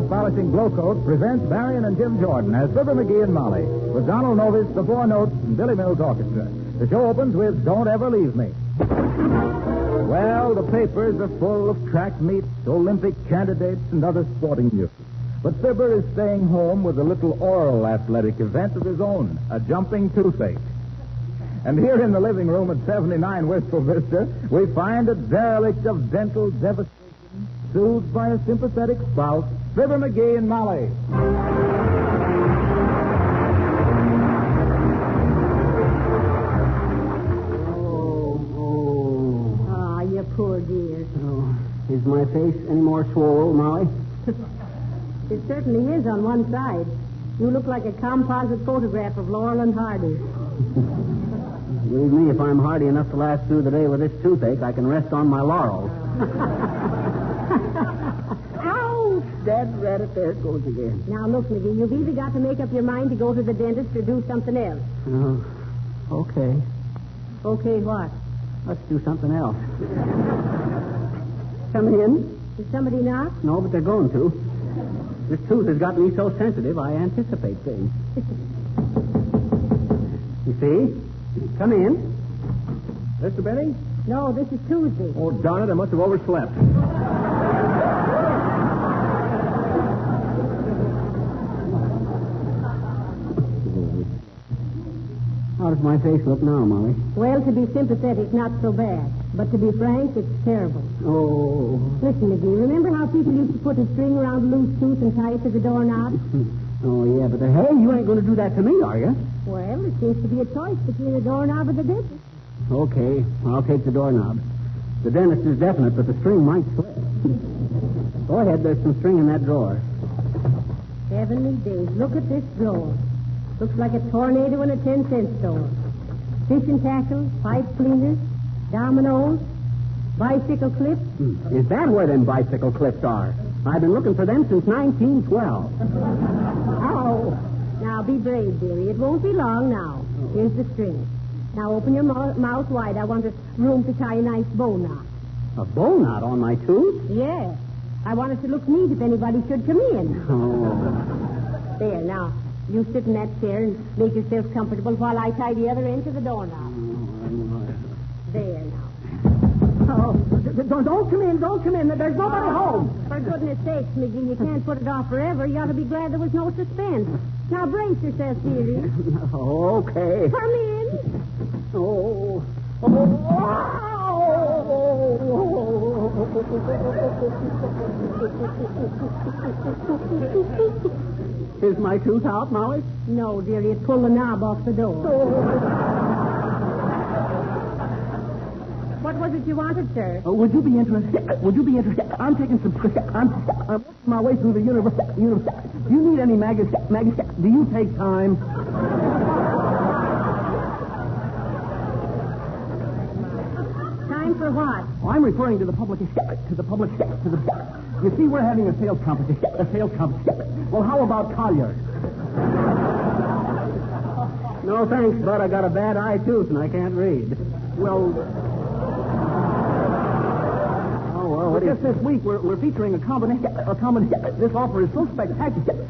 polishing glow coat presents Marion and Jim Jordan as Fibber McGee and Molly, with Donald Novis, the Four Notes, and Billy Mills Orchestra. The show opens with Don't Ever Leave Me. Well, the papers are full of track meets, Olympic candidates, and other sporting news. But Fibber is staying home with a little oral athletic event of his own, a jumping toothache. And here in the living room at 79 Wistful Vista, we find a derelict of dental devastation, soothed by a sympathetic spouse, Fibber McGee and Molly. Ah, you poor dear. Oh, is my face any more swollen, Molly? It certainly is on one side. You look like a composite photograph of Laurel and Hardy. Believe me, if I'm hardy enough to last through the day with this toothache, I can rest on my laurels. Ow! Dead rabbit, there it goes again. Now, look, McGee, you've either got to make up your mind to go to the dentist or do something else. Okay. Okay, what? Let's do something else. Come in. Did somebody knock? No, but they're going to. This tooth has got me so sensitive, I anticipate things. You see? Come in. Mr. Benny? No, this is Tuesday. Oh, darn it, I must have overslept. How does my face look now, Molly? Well, to be sympathetic, not so bad. But to be frank, it's terrible. Oh. Listen, McGee, remember how people used to put a string around a loose tooth and tie it to the doorknob? Oh, yeah, but hey, you ain't going to do that to me, are you? Well, it seems to be a choice between the doorknob and the dentist. Okay, I'll take the doorknob. The dentist is definite, but the string might slip. Go ahead, there's some string in that drawer. Heavenly days, look at this drawer. Looks like a tornado in a 10-cent store. Fishing tackle, pipe cleaners, dominoes, bicycle clips. Is that where them bicycle clips are? I've been looking for them since 1912. Ow! Now, be brave, dearie. It won't be long now. Here's the string. Now, open your mouth wide. I want room to tie a nice bow knot. A bow knot on my tooth? Yeah. I want it to look neat if anybody should come in. Oh. There, now, you sit in that chair and make yourself comfortable while I tie the other end to the doorknob. There, now. Oh, don't come in, don't come in. There's nobody home. For goodness sakes, McGee, you can't put it off forever. You ought to be glad there was no suspense. Now, brace yourself, dearie. Okay. Come in. Oh. Is my tooth out, Molly? No, dearie, it pulled the knob off the door. What was it you wanted, sir? Would you be interested? I'm taking some. I'm working my way through the universe. Do you need any magazines? Do you take time? Time for what? Oh, I'm referring to the public. You see, we're having a sales competition. Well, how about Colliers? No, thanks, bud. I got a bad eye tooth and I can't read. Well, just this week we're featuring a combination. This offer is so spectacular.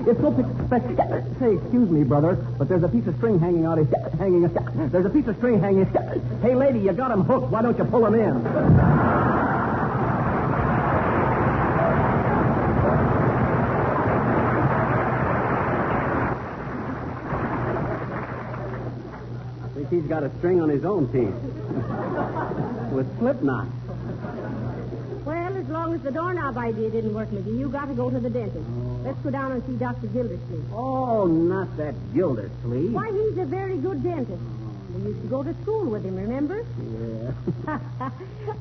It's so spectacular. Say, excuse me, brother, but there's a piece of string hanging. There's a piece of string hanging. Hey, lady, you got him hooked. Why don't you pull him in? I think he's got a string on his own teeth with slip knots. Well, as long as the doorknob idea didn't work, McGee, you got to go to the dentist. Let's go down and see Dr. Gildersleeve. Oh, not that Gildersleeve. Why, he's a very good dentist. We used to go to school with him, remember? Yeah.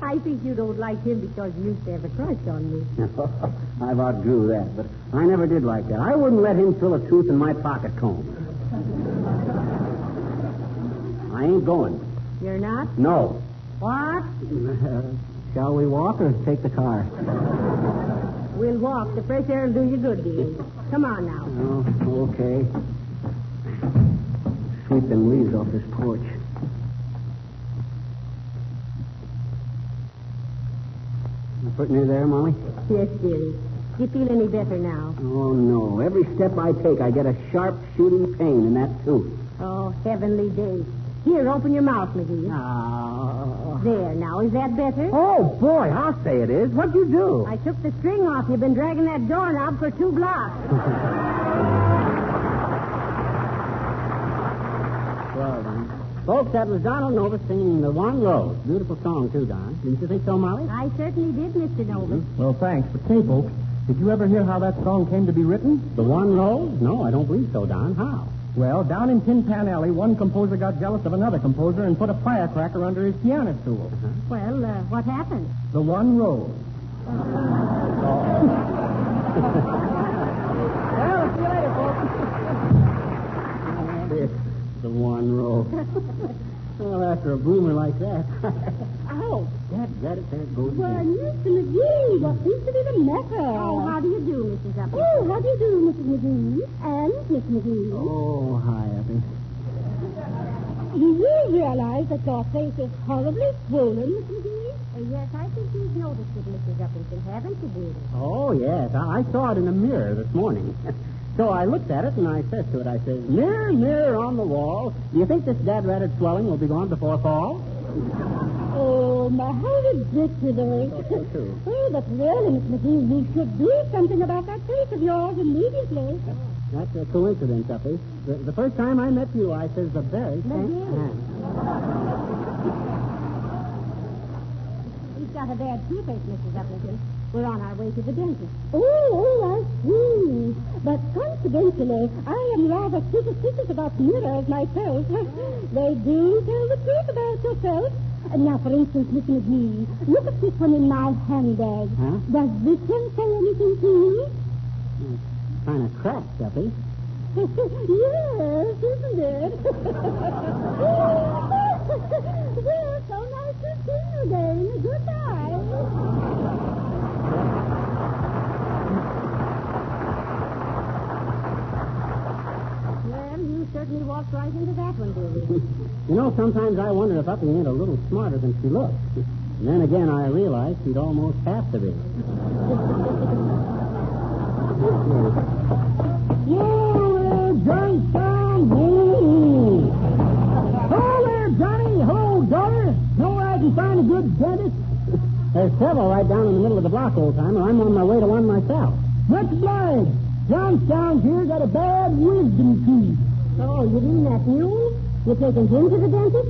I think you don't like him because you used to have a crush on me. I've outgrew that, but I never did like that. I wouldn't let him fill a tooth in my pocket comb. I ain't going. You're not? No. What? Shall we walk or take the car? We'll walk. The fresh air will do you good, dear. Come on now. Oh, okay. Sweep them leaves off this porch. You put me there, Molly? Yes, dearie. Do you feel any better now? Oh, no. Every step I take, I get a sharp shooting pain in that tooth. Oh, heavenly days. Here, open your mouth, McGee. Oh. There, now, is that better? Oh, boy, I'll say it is. What'd you do? I took the string off. You've been dragging that doorknob for 2 blocks. Well, then. Folks, that was Donald Novus singing The One Rose. Beautiful song, too, Don. Didn't you think so, Molly? I certainly did, Mr. Novus. Well, thanks. But say, folks, did you ever hear how that song came to be written? The One Rose? No, I don't believe so, Don. How? Well, down in Tin Pan Alley, one composer got jealous of another composer and put a firecracker under his piano stool. Well, what happened? The One Rose. Well, see you later, folks. The One Rose. Well, after a bloomer like that. Ow! There it goes Why, again. Mr. McGee, what seems to be the matter? Oh, how do you do, Mrs. Uppington? Oh, how do you do, Mrs. McGee? And Miss McGee. Oh, hi, Effie. Do you realize that your face is horribly swollen, Miss McGee? Yes, I think you've noticed it, Mrs. Uppington, haven't you, dear? Oh, yes. I saw it in the mirror this morning. So I looked at it and I said to it, I said, mirror, mirror on the wall, do you think this dead-ratted swelling will be gone before fall? Oh, my, how ridiculous. Oh, but really, Miss McGee, you should do something about that face of yours immediately. That's a coincidence, Uppy. The first time I met you, I says the very same. He's got a bad toothache, Mrs. Uppington. We're on our way to the dentist. Oh, I see. But coincidentally, I am rather superstitious about mirrors myself. They do tell the truth about yourself. Now, for instance, Miss McGee, look at this one in my handbag. Huh? Does this one say anything to you? Kind of cracked, Uppy. Yes, isn't it? Well, so nice to see you again. Goodbye. Well, you certainly walked right into that one, dearie. You know, sometimes I wonder if Uppy ain't a little smarter than she looks. And then again, I realize she'd almost have to be. Yeah, Johnstown, hey. Hello there, Johnny. Hello, daughter. Know where I can find a good dentist? There's several right down in the middle of the block, old timer. I'm on my way to one myself. Much obliged. Johnstown here got a bad wisdom tooth. Oh, you mean that mule? You're taking him to the dentist?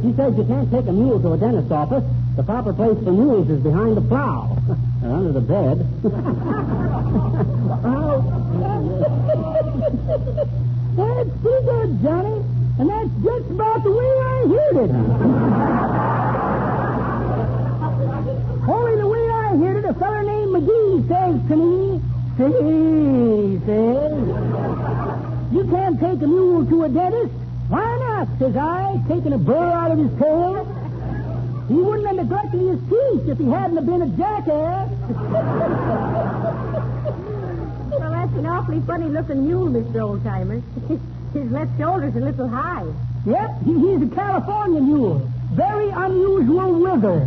She says you can't take a mule to a dentist's office. The proper place for mules is behind the plow. Or under the bed. That's pretty good, Johnny. And that's just about the way I heard it. Only the way I heard it, a feller named McGee says to me, he says, you can't take a mule to a dentist. Why not, says I, taking a burr out of his tail. He wouldn't have neglected his teeth if he hadn't have been a jackass. Well, that's an awfully funny-looking mule, Mr. Oldtimer. His left shoulder's a little high. Yep, he's a California mule. Very unusual wither.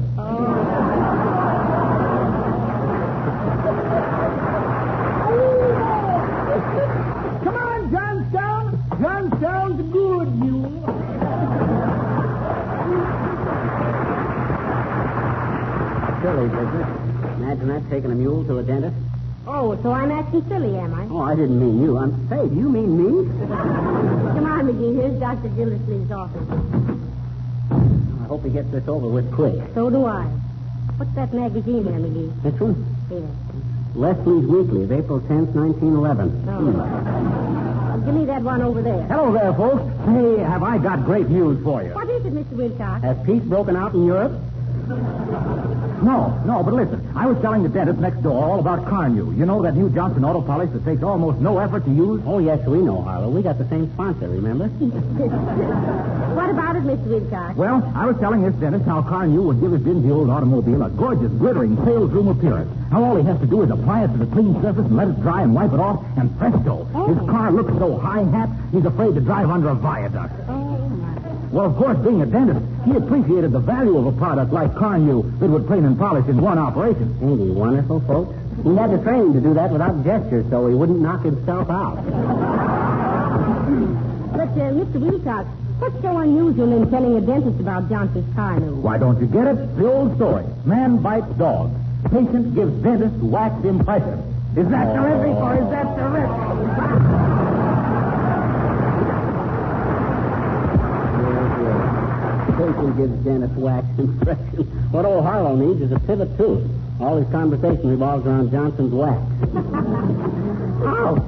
Come on, Johnstown. Johnstown's a good mule. Silly business. Imagine that, taking a mule to a dentist. Oh, so I'm acting silly, am I? Oh, I didn't mean you. Hey, do you mean me? Come on, McGee. Here's Dr. Gildersleeve's office. I hope he gets this over with quick. So do I. What's that magazine there, McGee? This one? Here. Leslie's Weekly of April 10th, 1911. Give me that one over there. Hello there, folks. Hey, have I got great news for you. What is it, Mr. Wilcox? Has peace broken out in Europe? No, but listen. I was telling the dentist next door all about Carnu. You know that new Johnson auto polish that takes almost no effort to use? Oh, yes, we know, Harlow. We got the same sponsor, remember? What about it, Mr. Wilcox? Well, I was telling this dentist how Carnu would give his dingy old automobile a gorgeous, glittering salesroom appearance. How all he has to do is apply it to the clean surface and let it dry and wipe it off, and presto, his car looks so high-hat, he's afraid to drive under a viaduct. Oh, my. Well, of course, being a dentist, he appreciated the value of a product like Carnu that would clean and polish in one operation. Ain't he wonderful, folks? He had to train to do that without gestures so he wouldn't knock himself out. But, Mr. Wilcox, what's so unusual in telling a dentist about Johnson's Carnu? Why, don't you get it? The old story. Man bites dog. Patient gives dentist wax impression. Is that terrific or is that terrific? Patient gives dentist wax impression. What old Harlow needs is a pivot tooth. All his conversation revolves around Johnson's wax. Oh,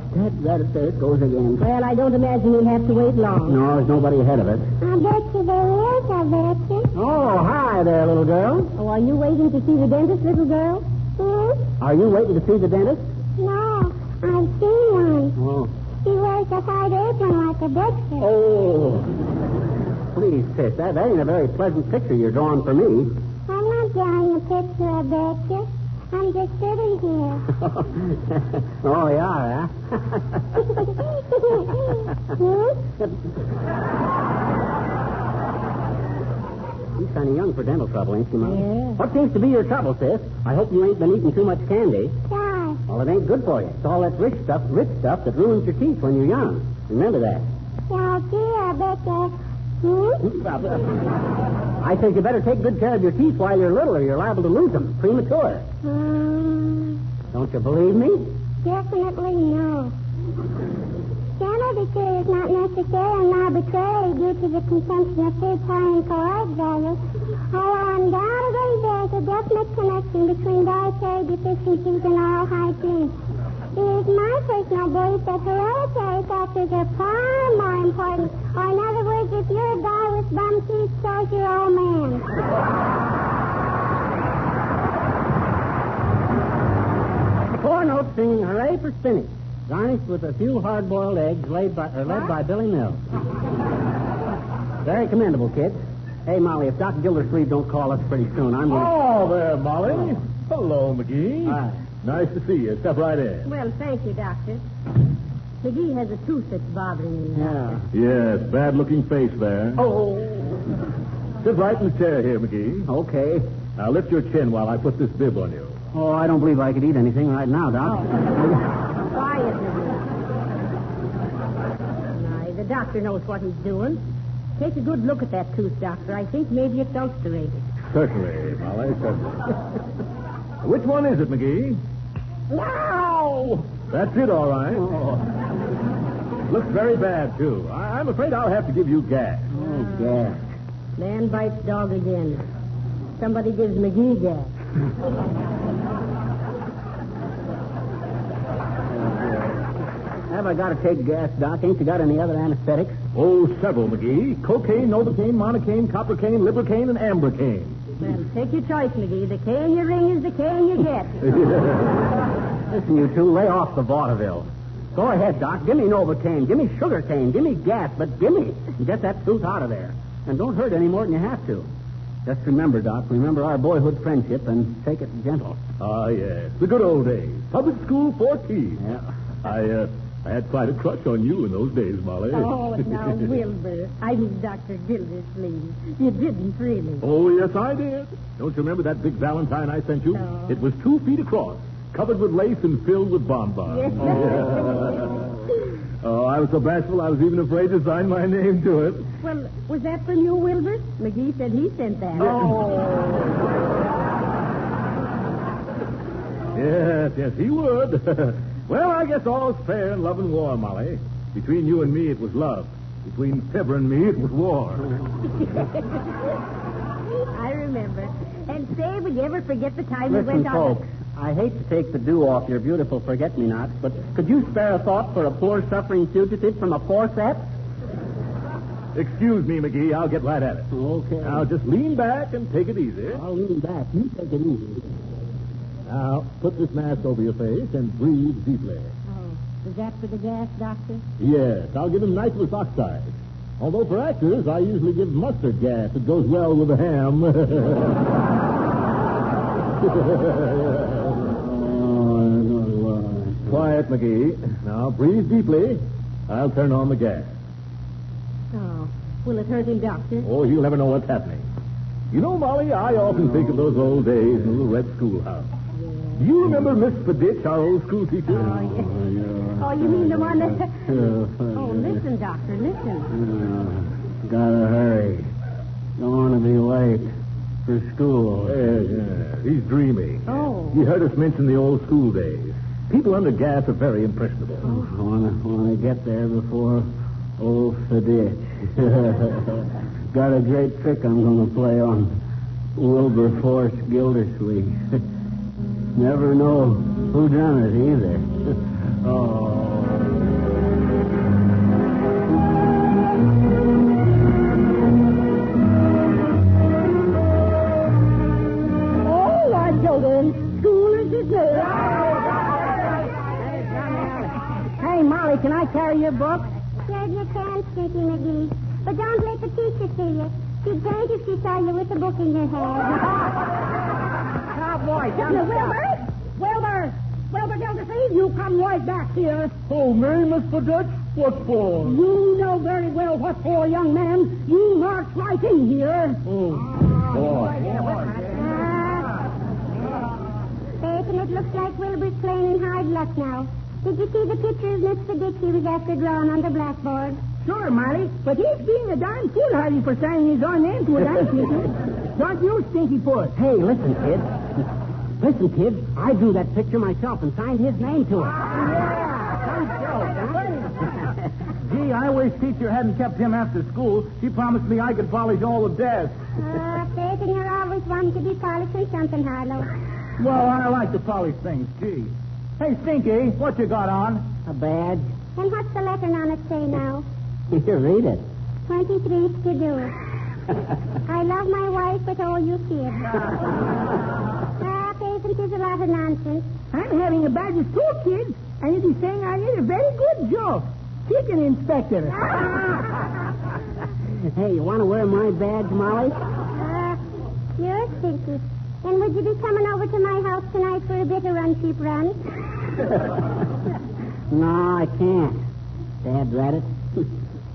there it goes again. Well, I don't imagine he'll have to wait long. No, there's nobody ahead of us. I bet you there is, I bet you. Oh, hi there, little girl. Oh, are you waiting to see the dentist, little girl? Are you waiting to see the dentist? No, I've seen one. Oh. He wears a white apron like a Dexter. Oh. Please, sis, that ain't a very pleasant picture you're drawing for me. I'm not drawing a picture, I bet you. I'm just sitting here. Oh, you are, huh? You're kind of young for dental trouble, ain't you, Mom? Yeah. What seems to be your trouble, sis? I hope you ain't been eating too much candy. Why? Well, it ain't good for you. It's all that rich stuff that ruins your teeth when you're young. Remember that. Now, gee, I bet you. I think you better take good care of your teeth while you're little or you're liable to lose them. Premature. Don't you believe me? Definitely no. Dental decay is not necessarily and arbitrarily due to the consumption of food carrying chloride values. However, undoubtedly there's a definite connection between dietary deficiencies and oral hygiene. It is my personal belief that hereditary factors are far more important. Or in other words, if you're a guy with bum teeth, so's your old man. Four notes singing hooray for spinach, garnished with a few hard-boiled eggs led by Billy Mills. Very commendable, kids. Hey, Molly, if Dr. Gildersleeve don't call us pretty soon, I'm going to... Oh, there, Molly. Hello, McGee. Hi. Nice to see you. Step right in. Well, thank you, Doctor. McGee has a tooth that's bothering him. Yeah. Yes, bad-looking face there. Oh. Sit right in the chair here, McGee. Okay. Now, lift your chin while I put this bib on you. Oh, I don't believe I could eat anything right now, Doc. Quiet, McGee. Now, the doctor knows what he's doing. Take a good look at that tooth, Doctor. I think maybe it's ulcerated. Certainly, Molly, certainly. Which one is it, McGee? No! That's it, all right. Oh. Looks very bad, too. I'm afraid I'll have to give you gas. Oh, gas. Man bites dog again. Somebody gives McGee gas. Have I got to take gas, Doc? Ain't you got any other anesthetics? Oh, several, McGee. Cocaine, Novocaine, Monocaine, Coppercaine, Libricaine, and Ambercaine. Well, take your choice, McGee. The cane you ring is the cane you get. Listen, you two, lay off the vaudeville. Go ahead, Doc. Give me Novocaine. Give me sugar cane. Give me gas, but give me. And get that tooth out of there. And don't hurt any more than you have to. Just remember, Doc, remember our boyhood friendship and take it gentle. Ah, yes. The good old days. Public school 14. Yeah. I had quite a crush on you in those days, Molly. Oh, now, Wilbur. I mean, Dr. Gildersleeve. You didn't really. Oh, yes, I did. Don't you remember that big valentine I sent you? No. It was 2 feet across, covered with lace and filled with bonbons. Yes. Oh, I was so bashful I was even afraid to sign my name to it. Well, was that from you, Wilbur? McGee said he sent that. Yes, he would. Well, I guess all's fair in love and war, Molly. Between you and me, it was love. Between Fibber and me, it was war. I remember. And say, will you ever forget the time we went Listen, on... folks, I hate to take the dew off your beautiful forget-me-nots, but could you spare a thought for a poor suffering fugitive from a forceps? Excuse me, McGee. I'll get right at it. Okay. Now, just lean back and take it easy. I'll lean back. You take it easy. Now, put this mask over your face and breathe deeply. Oh, is that for the gas, Doctor? Yes, I'll give him nitrous oxide. Although for actors, I usually give mustard gas. It goes well with the ham. Quiet, McGee. Now, breathe deeply. I'll turn on the gas. Oh, Will it hurt him, Doctor? Oh, he'll never know what's happening. You know, Molly, I often think of those old days in the little red schoolhouse. Do you remember Miss Faditch, our old school teacher? Oh, yes. Oh, you mean the one that... Oh, listen, Doctor, listen. Gotta hurry. Don't want to be late for school. Yeah. He's dreamy. Oh. He heard us mention the old school days. People under gas are very impressionable. Oh. I want to get there before old Faditch. Got a great trick I'm going to play on Wilberforce Gildersleeve. Never know who done it either. Oh. All right, children. School is dismissed. Hey, Molly, can I carry your book? Sure you can, Stinky McGee. But don't let the teacher see you. She'd faint if she saw you with the book in your hand. Oh, boy, Wilbur Gildersleeve, you come right back here. Oh, me, Mr. Dutch? What for? You know very well what for, young man. You marched right in here. Oh, boy. Bacon, it looks like Wilbur's playing in hard luck now. Did you see the picture of Mr. Dick he was after drawing on the blackboard? Sure, Molly, but he's being a darn foolhardy for signing his own name to it, ain't he? Don't you, Stinky Foot? Hey, listen, kid. Listen, kid. I drew that picture myself and signed his name to it. Gee, I wish teacher hadn't kept him after school. She promised me I could polish all the desks. Bacon, you're always wanting to be polishing something, Harlow. Well, I like to polish things, gee. Hey, Stinky, what you got on? A badge. And what's the letter on it say now? Here, read it. 23 to do. I love my wife, but all you kids. Bacon, there's a lot of nonsense. I'm having a badge of two kids, and it is saying I did a very good job. Chicken inspector. Hey, you want to wear my badge, Molly? You're Stinky. And would you be coming over to my house tonight for a bit of run, cheap run? No, I can't. Dad, rat it.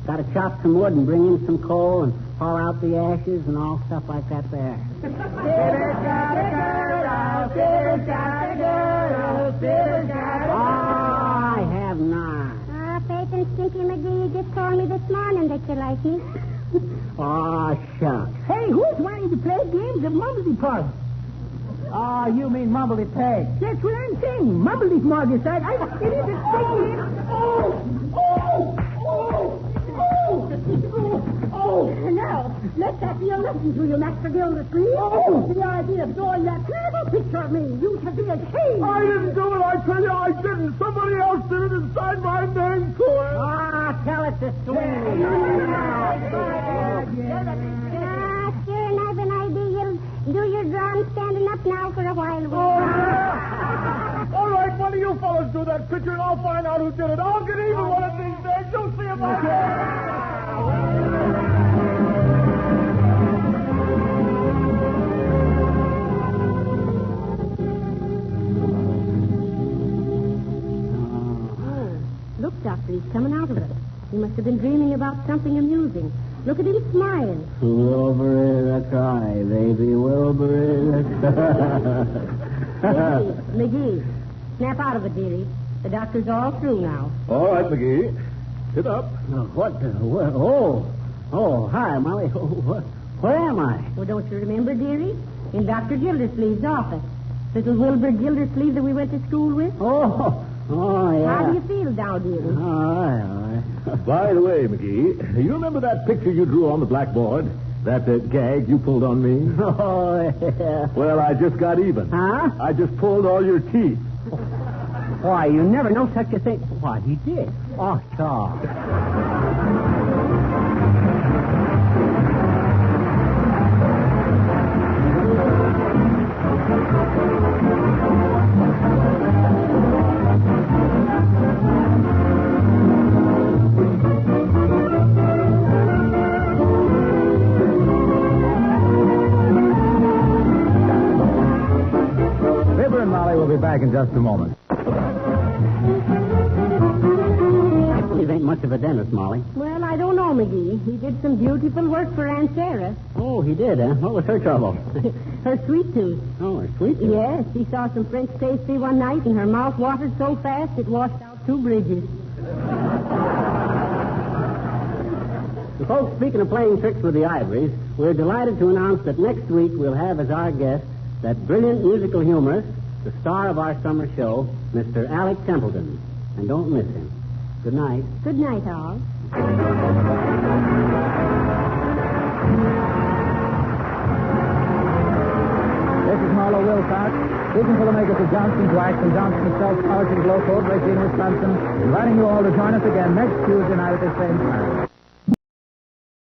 Got to chop some wood and bring in some coal and haul out the ashes and all stuff like that there. Oh, I have not. Bacon, Stinky McGee, you just told me this morning that you like me. Oh, shucks. Hey, who's wanting to play games of Mumbledy Pug? Ah, you mean Mumbledy Peg. That's what I'm saying. Mumbledy Pug is that. It is a thing. Oh, now, let that be a lesson to you, Master Gildersleeve. Oh! The idea of drawing that terrible picture of me. You should be ashamed. I didn't do it. I tell you, I didn't. Somebody else did it and signed my name to it. Ah, tell it to Sweeney. Sure, and I've an idea you'll do your drawing standing up now for a while. All right, one of you fellas do that picture, and I'll find out who did it. I'll get even one of these days. You'll see about that. Look, Doctor, he's coming out of it. He must have been dreaming about something amusing. Look at him smiling. Wilbur is a cry, baby. Wilbur is a cry. McGee, snap out of it, dearie. The doctor's all through now. All right, McGee. Sit up. Oh, hi, Molly. Where am I? Well, don't you remember, dearie? In Dr. Gildersleeve's office. Little Wilbur Gildersleeve that we went to school with. Oh, yeah. How do you feel now, dearie? All right. By the way, McGee, you remember that picture you drew on the blackboard? That gag you pulled on me? Oh, yeah. Well, I just got even. Huh? I just pulled all your teeth. Why, you never know such a thing. What, he did? Oh, stop. Fibber and Molly will be back in just a moment. Steve ain't much of a dentist, Molly. Well, I I don't know, McGee. He did some beautiful work for Aunt Sarah. Oh, he did, huh? What was her trouble? Her sweet tooth. Oh, her sweet tooth. Yes, she saw some French pastry one night, and her mouth watered so fast it washed out 2 bridges. So, folks, speaking of playing tricks with the ivories, we're delighted to announce that next week we'll have as our guest that brilliant musical humorist, the star of our summer show, Mr. Alec Templeton. And don't miss him. Good night. Good night, all. This is Marlowe Wilcox, speaking for the makers of Johnson's Wax and Johnson's Self-Polishing Glow Coat, Racine, Wisconsin, inviting you all to join us again next Tuesday night at the same time.